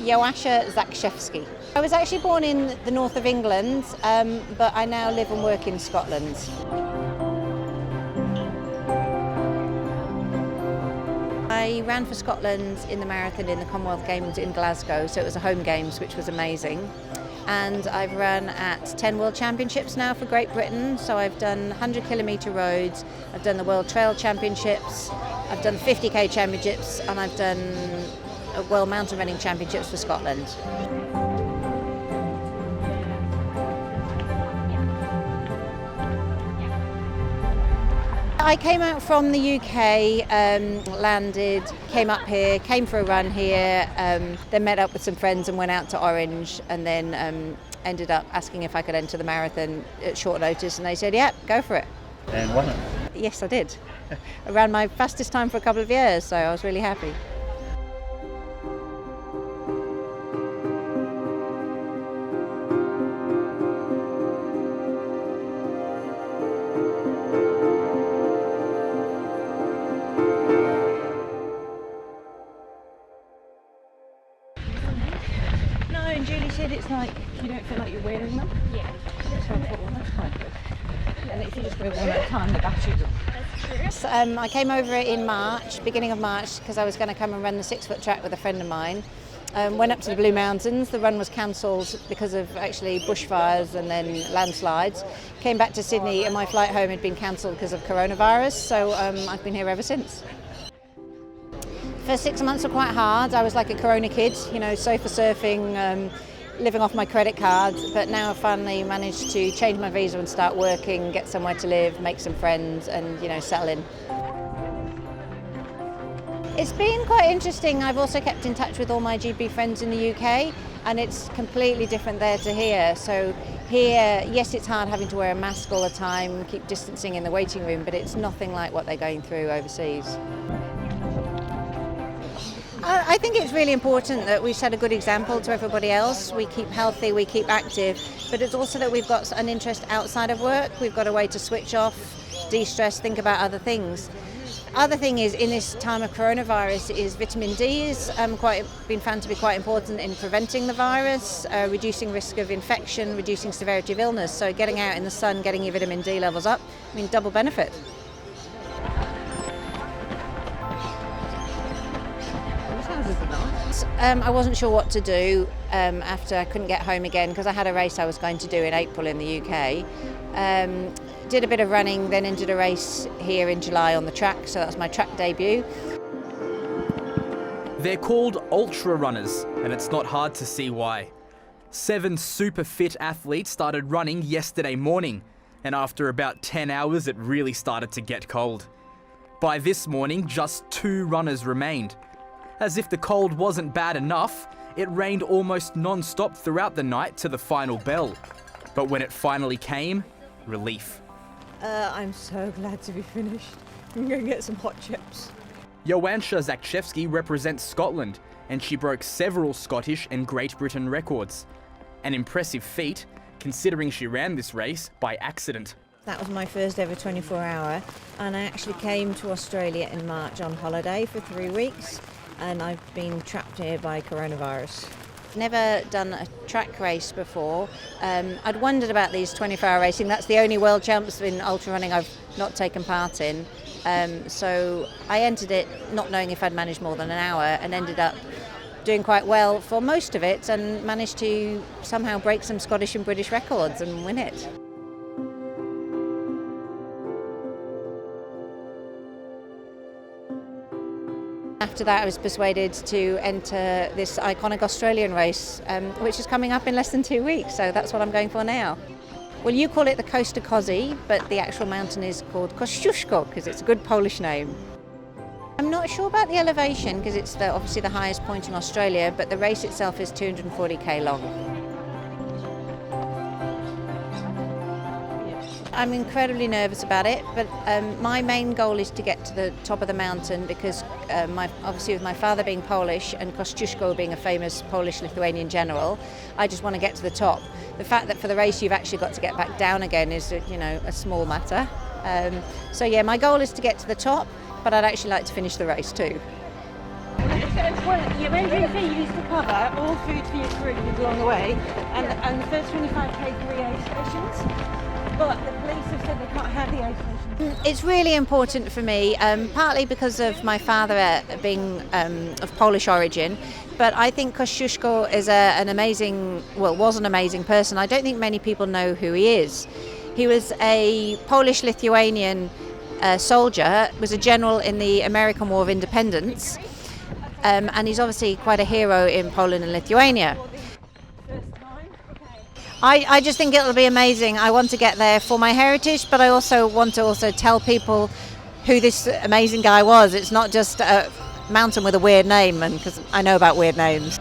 Joasia Zakrzewski. I was actually born in the north of England, but I now live and work in Scotland. I ran for Scotland in the marathon in the Commonwealth Games in Glasgow, so it was a home games, which was amazing. And I've run at 10 World Championships now for Great Britain, so I've done 100 kilometre roads, I've done the World Trail Championships, I've done 50k Championships, and I've done World Mountain Running Championships for Scotland. I came out from the UK, landed, came up here, came for a run here, then met up with some friends and went out to Orange, and then ended up asking if I could enter the marathon at short notice, and they said, yeah, go for it. And won it? Yes, I did. I ran my fastest time for a couple of years, so I was really happy. No, and Julie said it's like you don't feel like you're wearing them. Yeah. So I thought, well, that's quite good. And if you just wear one at a time, the battery's up. That's true. I came over in March, beginning of March, because I was going to come and run the 6-foot track with a friend of mine. Went up to the Blue Mountains. The run was cancelled because of actually bushfires and then landslides. Came back to Sydney and my flight home had been cancelled because of coronavirus, so I've been here ever since. First 6 months were quite hard. I was like a corona kid, you know, sofa surfing, living off my credit card, but now I've finally managed to change my visa and start working, get somewhere to live, make some friends and, you know, settle in. It's been quite interesting. I've also kept in touch with all my GB friends in the UK, and it's completely different there to here. So here, yes, it's hard having to wear a mask all the time, keep distancing in the waiting room, but it's nothing like what they're going through overseas. I think it's really important that we set a good example to everybody else. We keep healthy, we keep active, but it's also that we've got an interest outside of work. We've got a way to switch off, de-stress, think about other things. Other thing is, in this time of coronavirus, is vitamin D is been found to be quite important in preventing the virus, reducing risk of infection, reducing severity of illness. So getting out in the sun, getting your vitamin D levels up, I mean, double benefit. I wasn't sure what to do after I couldn't get home again because I had a race I was going to do in April in the UK. Did a bit of running, then entered a race here in July on the track, so that was my track debut. They're called ultra runners, and it's not hard to see why. 7 super fit athletes started running yesterday morning, and after about 10 hours it really started to get cold. By this morning, just 2 runners remained. As if the cold wasn't bad enough, it rained almost non-stop throughout the night to the final bell. But when it finally came, relief. I'm so glad to be finished. I'm going to get some hot chips. Joasia Zakrzewski represents Scotland, and she broke several Scottish and Great Britain records. An impressive feat, considering she ran this race by accident. That was my first ever 24-hour, and I actually came to Australia in March on holiday for 3 weeks. And I've been trapped here by coronavirus. Never done a track race before. I'd wondered about these 24-hour racing. That's the only world champs in ultra running I've not taken part in. So I entered it not knowing if I'd manage more than an hour and ended up doing quite well for most of it and managed to somehow break some Scottish and British records and win it. After that, I was persuaded to enter this iconic Australian race, which is coming up in less than 2 weeks, so that's what I'm going for now. Well, you call it the Coast of Kozy, but the actual mountain is called Kościuszko, because it's a good Polish name. I'm not sure about the elevation, because it's obviously the highest point in Australia, but the race itself is 240k long. I'm incredibly nervous about it, but my main goal is to get to the top of the mountain because obviously with my father being Polish and Kościuszko being a famous Polish-Lithuanian general, I just want to get to the top. The fact that for the race you've actually got to get back down again is, you know, a small matter. So yeah, my goal is to get to the top, but I'd actually like to finish the race too. Well, your entry fee used to cover all food for your crew along the way, and the first 25k for the aid stations. But the police have said they can't have the aid stations. It's really important for me, partly because of my father being of Polish origin. But I think Kościuszko is was an amazing person. I don't think many people know who he is. He was a Polish-Lithuanian soldier, was a general in the American War of Independence, and he's obviously quite a hero in Poland and Lithuania. I just think it'll be amazing. I want to get there for my heritage, but I also want to tell people who this amazing guy was. It's not just a mountain with a weird name, and because I know about weird names.